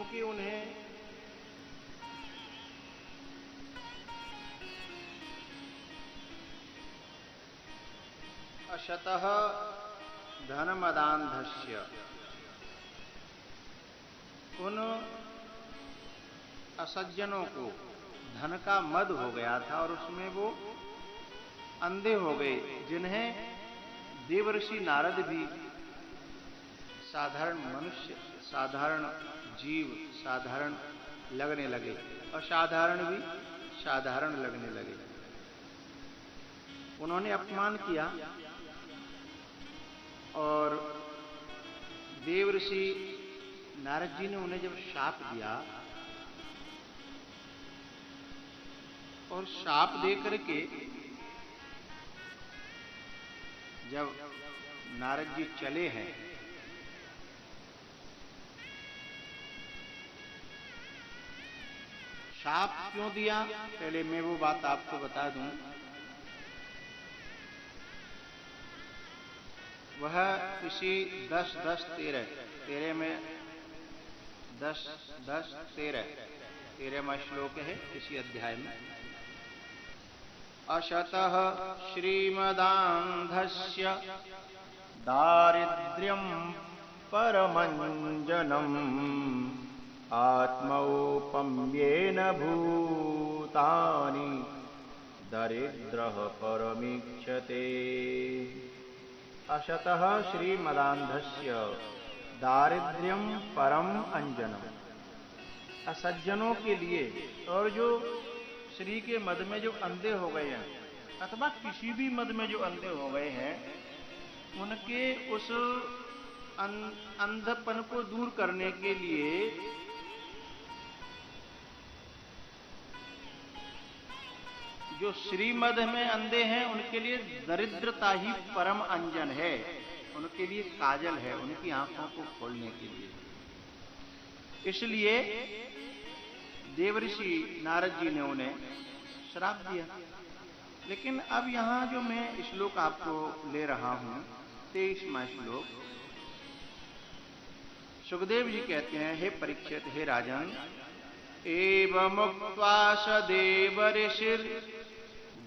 क्योंकि उन्हें अशतः धनमदान्धस्य, उन असज्जनों को धन का मद हो गया था और उसमें वो अंधे हो गए, जिन्हें देवर्षि नारद भी साधारण मनुष्य, साधारण जीव, साधारण लगने लगे, असाधारण भी साधारण लगने लगे। उन्होंने अपमान किया और देवर्षि नारद जी ने उन्हें जब शाप दिया और शाप दे करके जब नारद जी चले हैं शाप क्यों दिया, पहले मैं वो बात आपको बता दूं। वह किसी 10-10-13 में 10-10-13 श्लोक है इसी अध्याय में। अशतः श्रीमदान्धस्य दारिद्र्यं परमञ्जनम् आत्मौपम्येन भूतानि दरिद्रः परमीक्षते। अशतः श्रीमदान्धस्य दारिद्र्यं परम अंजनम, असज्जनों के लिए और जो श्री के मद में जो अंधे हो गए हैं अथवा किसी भी मद में जो अंधे हो गए हैं, उनके उस अंधपन को दूर करने के लिए जो श्रीमद में अंधे हैं उनके लिए दरिद्रता ही परम अंजन है, उनके लिए काजल है, उनकी आंखों को खोलने के लिए। इसलिए देवर्षि नारद जी ने उन्हें श्राप दिया। लेकिन अब यहां जो मैं श्लोक आपको ले रहा हूं 23वां श्लोक, सुखदेव जी कहते हैं, हे परीक्षित, हे राजन, एवमुक्त्वा स देवर्षिर्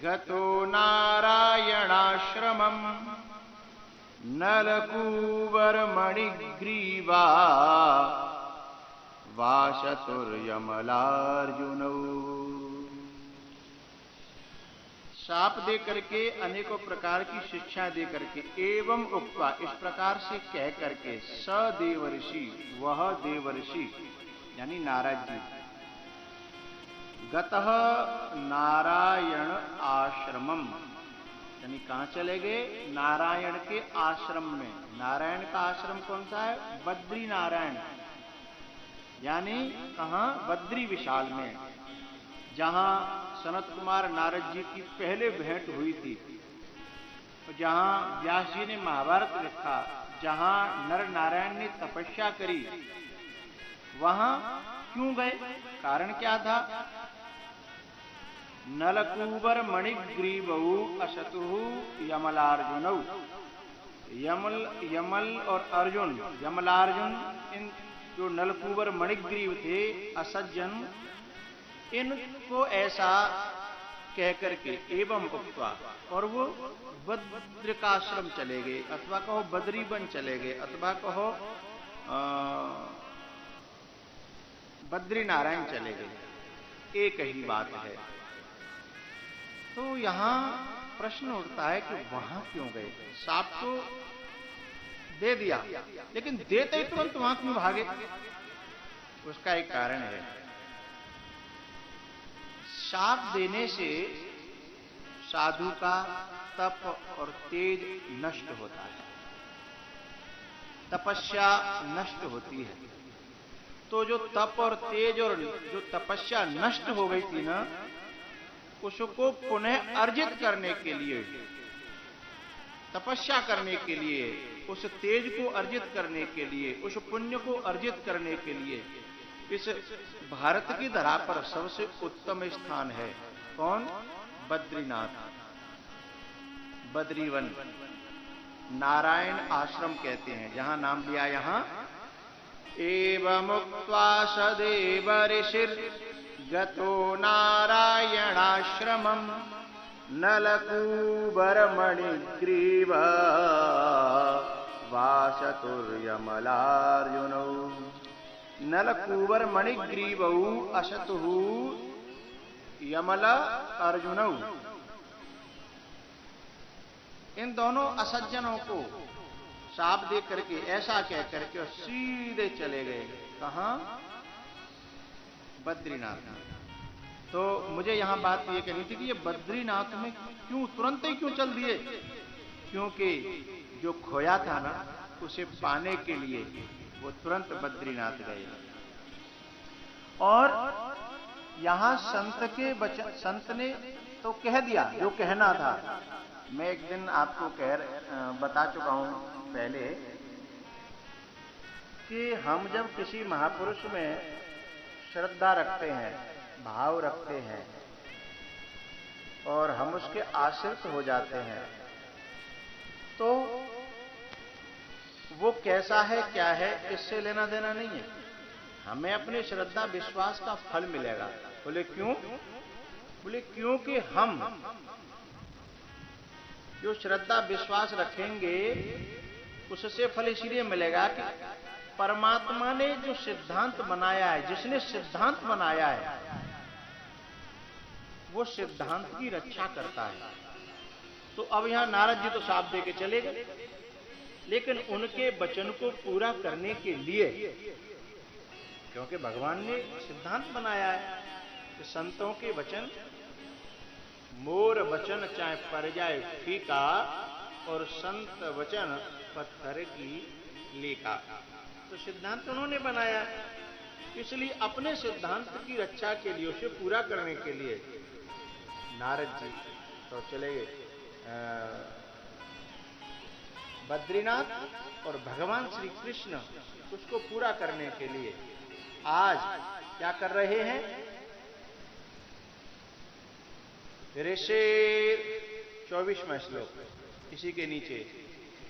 गतो नारायणाश्रमम् नलकूवरमणिग्रीवा वाशतुर्यमलार्जुनौ। शाप दे करके, अनेकों प्रकार की शिक्षा दे करके, एवं उक्त्वा, इस प्रकार से कह करके, स देवर्षि, वह देवर्षि यानी नारद जी, गतः नारायण आश्रमम, यानी कहां चले गए, नारायण के आश्रम में। नारायण का आश्रम कौन सा है, बद्री नारायण, यानी कहां, बद्री विशाल में, जहां सनत कुमार नारद जी की पहले भेंट हुई थी, जहां व्यास जी ने महाभारत लिखा, जहां नर नारायण ने तपस्या करी, वहां क्यों गए, कारण क्या था, नलकूबर मणिग्रीवौ अशतुहु यमलार्जुनौ। यमल और अर्जुन, यमलार्जुन, इन जो नलकूबर मणिग्रीव थे असज्जन, इनको ऐसा कह करके एवं उक्त्वा, और वो बद्रिकाश्रम चले गए, अथवा कहो बद्रीवन चले गए, अथवा कहो बद्री नारायण चले गए, एक ही बात है। तो यहां प्रश्न उठता है कि वहां क्यों गए, साप तो दे दिया, लेकिन देते ही तुरंत वहां क्यों भागे, उसका एक कारण है। शाप देने से साधु का तप और तेज नष्ट होता है, तपस्या नष्ट होती है। तो जो तप और तेज और जो तपस्या नष्ट हो गई थी ना, उसको पुनः अर्जित करने के लिए, तपस्या करने के लिए, उस तेज को अर्जित करने के लिए, उस पुण्य को अर्जित करने के लिए इस भारत की धरा पर सबसे उत्तम स्थान है कौन, बद्रीनाथ, बद्रीवन, नारायण आश्रम कहते हैं, जहां नाम लिया यहां एवमुक्त्वा सदेव ऋषिर्गतो नारायणाश्रमम् नलकूबरमणिग्रीव वासतुर्यमलार्जुनौ नलकूबरमणिग्रीवौ असतुः यमल अर्जुनौ। इन दोनों असज्जनों को शाप दे करके ऐसा कह करके और सीधे चले गए। कहां? बद्रीनाथ। तो मुझे यहां बात ये कहनी थी कि ये बद्रीनाथ में क्यों तुरंत ही क्यों चल दिए? क्योंकि जो खोया था ना, उसे पाने के लिए वो तुरंत बद्रीनाथ गए। और यहां संत ने तो कह दिया जो कहना था। मैं एक दिन आपको बता चुका हूं पहले कि हम जब किसी महापुरुष में श्रद्धा रखते हैं, भाव रखते हैं और हम उसके आश्रित हो जाते हैं, तो वो कैसा है क्या है इससे लेना देना नहीं है। हमें अपनी श्रद्धा विश्वास का फल मिलेगा। बोले क्यों? बोले क्योंकि हम जो श्रद्धा विश्वास रखेंगे उससे फल इसलिए मिलेगा कि परमात्मा ने जो सिद्धांत बनाया है, जिसने सिद्धांत बनाया है, वो सिद्धांत की रक्षा करता है। तो अब यहां नारद जी तो साफ दे के चले गए, लेकिन उनके वचन को पूरा करने के लिए, क्योंकि भगवान ने सिद्धांत बनाया है कि संतों के वचन, मोर वचन चाहे पर जाए फीका और संत वचन पत्थर की लेका। तो सिद्धांत उन्होंने बनाया, इसलिए अपने सिद्धांत की रक्षा के लिए, उसे पूरा करने के लिए नारद जी तो चले गए बद्रीनाथ, और भगवान श्री कृष्ण उसको पूरा करने के लिए आज क्या कर रहे हैं? ऋषिर 24वां श्लोक, इसी के नीचे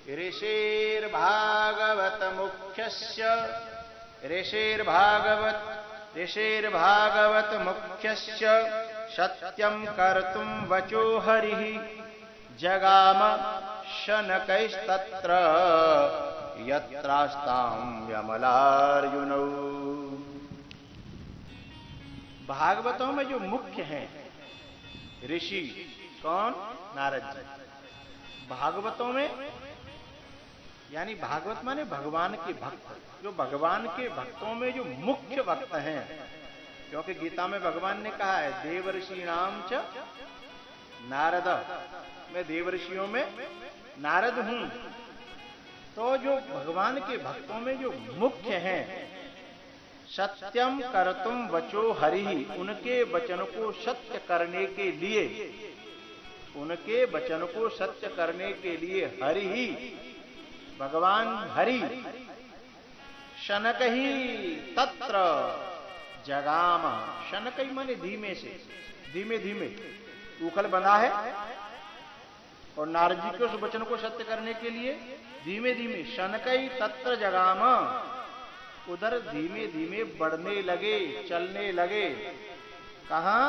ऋषिर भागवत मुख्यस्य ऋषिर्भागवत मुख्यस्य सत्यं कर्तुं वचो हरिः जगाम शनकैस्तत्र यत्रास्तां यमलार्जुनौ। भागवतों में जो मुख्य हैं ऋषि, कौन? नारद जी। भागवतों में, यानी भागवत माने भगवान के भक्त, जो भगवान के भक्तों में जो मुख्य भक्त हैं, क्योंकि गीता में भगवान ने कहा है देवर्षि नाम च नारद, मैं देवर्षियों में नारद हूं। तो जो भगवान के भक्तों में जो मुख्य हैं, सत्यम कर्तुम वचो हरि, उनके वचन को सत्य करने के लिए, उनके वचन को सत्य करने के लिए हरि ही, भगवान हरि, शनक ही तत्र जगाम। शनक ही माने धीमे से, धीमे धीमे उखल बंधा है, और नारद जी के उस वचन को सत्य करने के लिए धीमे धीमे शनक ही तत्र जगाम, उधर धीमे धीमे बढ़ने लगे, चलने लगे। कहां?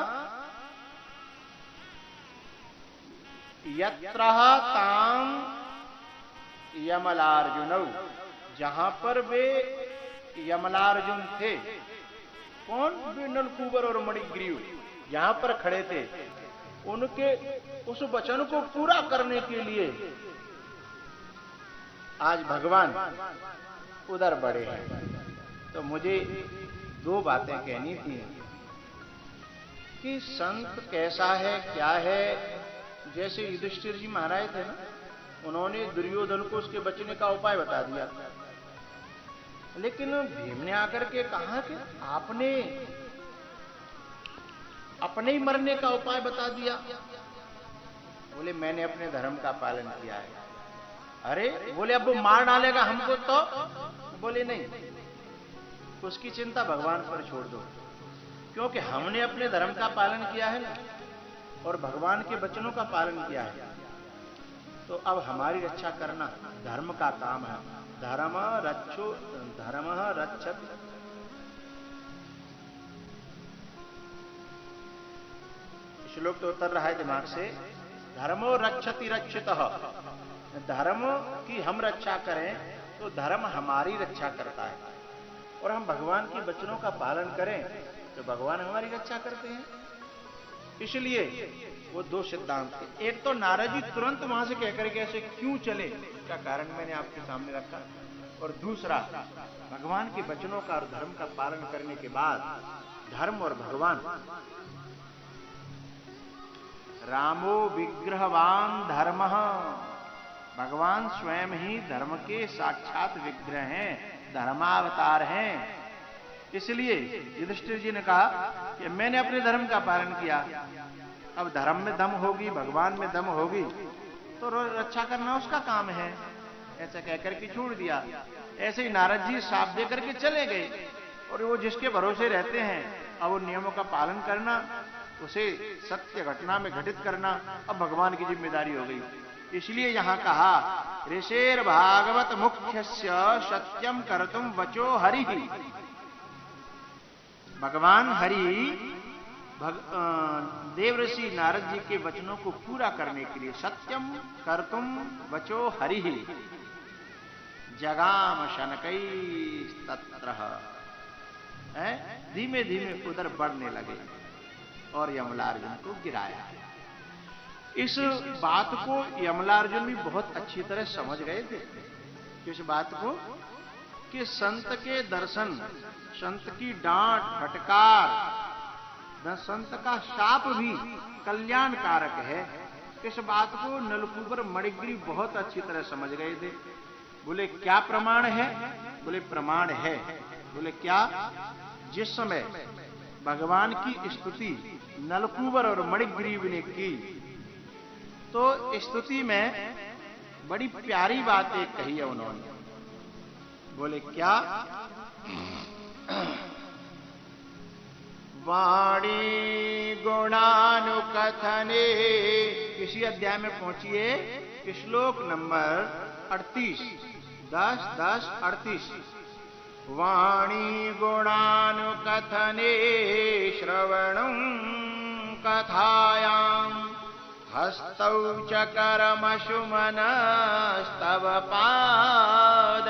यत्र ताम यमलार्जुनौ, जहां पर वे यमलार्जुन थे। कौन? वे नलकूबर और मणिग्रीव यहां पर खड़े थे, उनके उस वचन को पूरा करने के लिए आज भगवान उधर बढ़े हैं। तो मुझे दो बातें कहनी थी कि संत कैसा है क्या है। जैसे युधिष्ठिर जी महाराज थे ना, उन्होंने दुर्योधन को उसके बचने का उपाय बता दिया, लेकिन भीम ने आकर के कहा कि आपने अपने ही मरने का उपाय बता दिया। बोले मैंने अपने धर्म का पालन किया है। अरे बोले अब वो मार डालेगा हमको तो? बोले नहीं, उसकी चिंता भगवान पर छोड़ दो, क्योंकि हमने अपने धर्म का पालन किया है ना, और भगवान के वचनों का पालन किया है। तो अब हमारी रक्षा करना धर्म का काम है। धर्म रक्षति। श्लोक तो उतर रहा है दिमाग से। धर्मो रक्षति रक्षितः। धर्म की हम रक्षा करें तो धर्म हमारी रक्षा करता है, और हम भगवान के वचनों का पालन करें तो भगवान हमारी रक्षा करते हैं। इसलिए वो दो सिद्धांत थे। एक तो नारद जी तुरंत वहां से कहकर के ऐसे क्यों चले, क्या कारण मैंने आपके सामने रखा, और दूसरा भगवान के वचनों का और धर्म का पालन करने के बाद धर्म और भगवान। रामो विग्रहवान धर्म। भगवान स्वयं ही धर्म के साक्षात विग्रह हैं, धर्मावतार हैं। इसलिए युधिष्ठिर जी ने कहा कि मैंने अपने धर्म का पालन किया, अब धर्म में दम होगी, भगवान में दम होगी, तो रक्षा करना उसका काम है। ऐसा कहकर के छोड़ दिया। ऐसे ही नारद जी साफ दे करके चले गए, और वो जिसके भरोसे रहते हैं अब वो नियमों का पालन करना, उसे सत्य घटना में घटित करना अब भगवान की जिम्मेदारी हो गई। इसलिए यहां कहा ऋषेर भागवत मुख्यस्य सत्यम कर्तुम वचो हरि। भगवान हरि देवऋषि नारद जी के वचनों को पूरा करने के लिए सत्यम कर्तुम वचो हरि जगाम शनकै तत्र। धीमे धीमे उधर बढ़ने लगे और यमलार्जुन को गिराया। इस बात को यमलार्जुन भी बहुत अच्छी तरह समझ गए थे। किस बात को? कि संत के दर्शन, संत की डांट फटकार, संत का शाप भी कल्याणकारक है। इस बात को नलकूबर मणिग्रीव बहुत अच्छी तरह समझ गए थे। बोले क्या प्रमाण है? बोले प्रमाण है। बोले क्या? जिस समय भगवान की स्तुति नलकूबर और मणिग्रीव ने की, तो स्तुति में बड़ी प्यारी बात एक कही है उन्होंने। बोले क्या? वाणी गुणानुकथने, किसी अध्याय में पहुंचिए, श्लोक नंबर 38, 10-10-38। वाणी गुणानुकथने श्रवणं कथायां हस्तौ च करमशु मनस्तव पादयोर्नः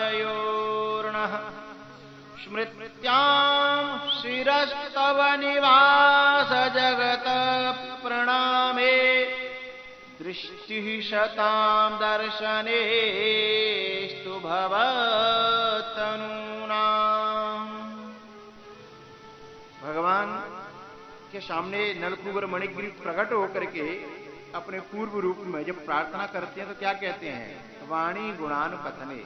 स्मृत्यां शिरस्तव निवास जगत प्रणामे दृष्टिः शतां दर्शनेस्तु भवतनूनाम्। भगवान के सामने नलकूबर मणिग्रीव प्रकट होकर के अपने पूर्व रूप में जब प्रार्थना करते हैं तो क्या कहते हैं? वाणी गुणानुकथने,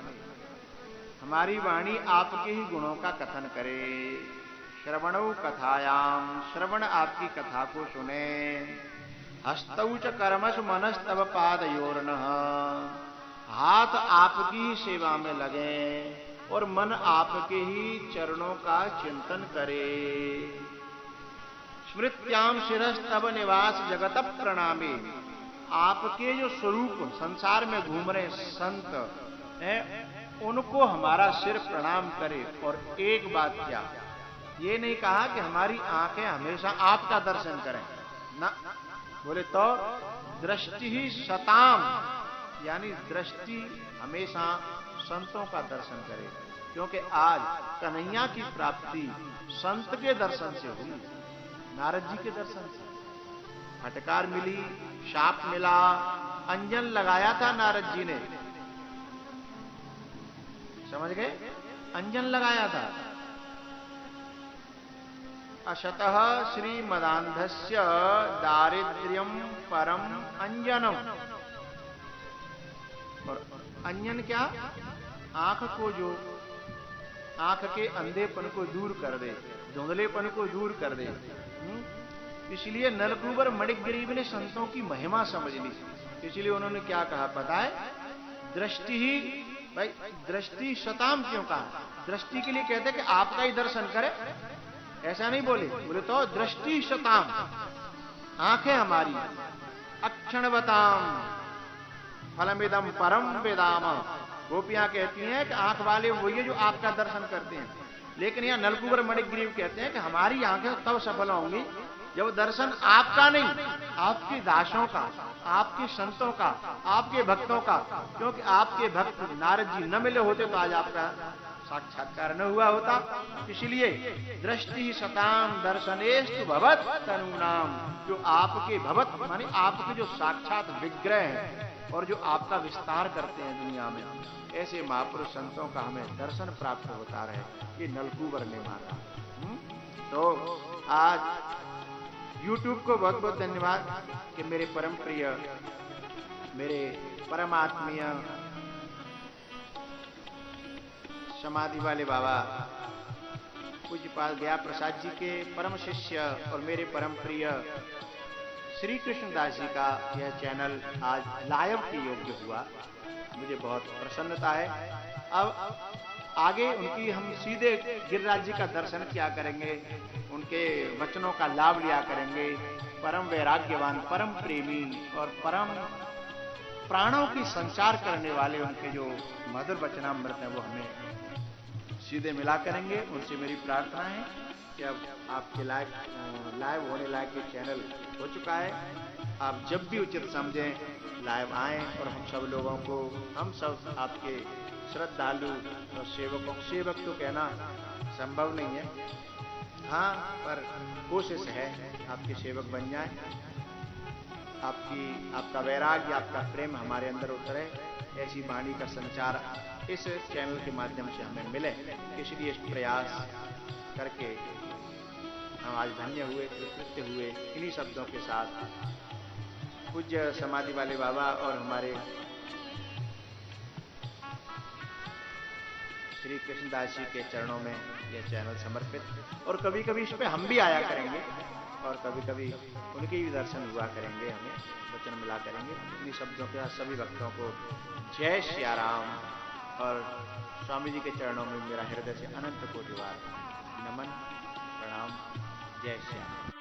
हमारी वाणी आपके ही गुणों का कथन करे। श्रवणौ कथायाम, श्रवण आपकी कथा को सुने। हस्तौ च कर्मसु मनस्तव पादयोर्नः, हाथ आपकी ही सेवा में लगे और मन आपके ही चरणों का चिंतन करे। स्मृत्याम शिरस्तव निवास जगत प्रणामी, आपके जो स्वरूप संसार में घूम रहे संत हैं उनको हमारा सिर प्रणाम करे। और एक बात क्या, ये नहीं कहा कि हमारी आंखें हमेशा आपका दर्शन करें ना। बोले तो दृष्टि ही शताम, यानी दृष्टि हमेशा संतों का दर्शन करे, क्योंकि आज कन्हैया की प्राप्ति संत के दर्शन से हुई, नारद जी के दर्शन से। फटकार मिली, शाप मिला, अंजन लगाया था नारद जी ने, समझ गए? अंजन लगाया था। अशतः श्रीमदान्धस्य दारिद्र्यम परम अंजनम। और अंजन क्या? आंख को जो, आंख के अंधेपन को दूर कर दे, धुंधलेपन को दूर कर दे। इसलिए नलकूबर मणिग्रीव ने संतों की महिमा समझ ली। इसलिए उन्होंने क्या कहा पता है? दृष्टि ही, भाई दृष्टि शताम क्यों कहा? दृष्टि के लिए कहते कि आपका ही दर्शन करे, ऐसा नहीं बोले। बोले तो दृष्टि शताम, आंखें हमारी, अक्षणवताम, फलमिदम परम वेदाम। गोपियां कहती हैं कि आंख वाले वही है जो आपका दर्शन करते हैं, लेकिन यहाँ नलकूबर मणिग्रीव कहते हैं कि हमारी आंखें तब सफल होंगी जब दर्शन आपका नहीं, आपके दासों का, आपके संतों का, आपके भक्तों का। क्योंकि आपके भक्त नारद जी न मिले होते तो आज आपका साक्षात्कार न हुआ होता। इसलिए दृष्टि शताम दर्शनेस्तु भवत तनुनाम, जो आपके भवत माने आपके जो साक्षात विग्रह हैं और जो आपका विस्तार करते हैं दुनिया में, ऐसे महापुरुष संतों का हमें दर्शन प्राप्त होता रहे, ये नलकूबर ने मांगा। तो आज YouTube को बहुत बहुत धन्यवाद कि मेरे परम प्रिय, मेरे परमात्मीय समाधि वाले बाबा पूज्यपाद गया प्रसाद जी के परम शिष्य और मेरे परम प्रिय श्री कृष्णदास जी का यह चैनल आज लाइव के योग्य हुआ, मुझे बहुत प्रसन्नता है। अब आगे उनकी हम सीधे गिरिराज जी का दर्शन किया करेंगे, उनके वचनों का लाभ लिया करेंगे। परम वैराग्यवान, परम प्रेमी और परम प्राणों की संचार करने वाले उनके जो मधुर वचनामृत है वो हमें सीधे मिला करेंगे। उनसे मेरी प्रार्थना है कि अब आपके लाइव होने लायक ये चैनल हो चुका है, आप जब भी उचित समझें लाइव आएं और हम सब लोगों को, हम सब आपके श्रद्धालु और सेवक तो कहना संभव नहीं है, हाँ, पर कोशिश है आपके सेवक बन जाए, आपका वैराग्य, आपका प्रेम हमारे अंदर उतरे, ऐसी वाणी का संचार इस चैनल के माध्यम से हमें मिले। इसलिए इस प्रयास करके हम आज धन्य हुए, कृतज्ञ हुए। इन्हीं शब्दों के साथ पूज्य समाधि वाले बाबा और हमारे श्री कृष्णदास जी के चरणों में यह चैनल समर्पित, और कभी कभी इस पे हम भी आया करेंगे और कभी कभी उनके भी दर्शन हुआ करेंगे, हमें वचन मिला करेंगे। इन्हीं शब्दों के साथ सभी भक्तों को जय श्री राम, और स्वामी जी के चरणों में मेरा हृदय से अनंत कोटिवार नमन प्रणाम। जय श्री राम।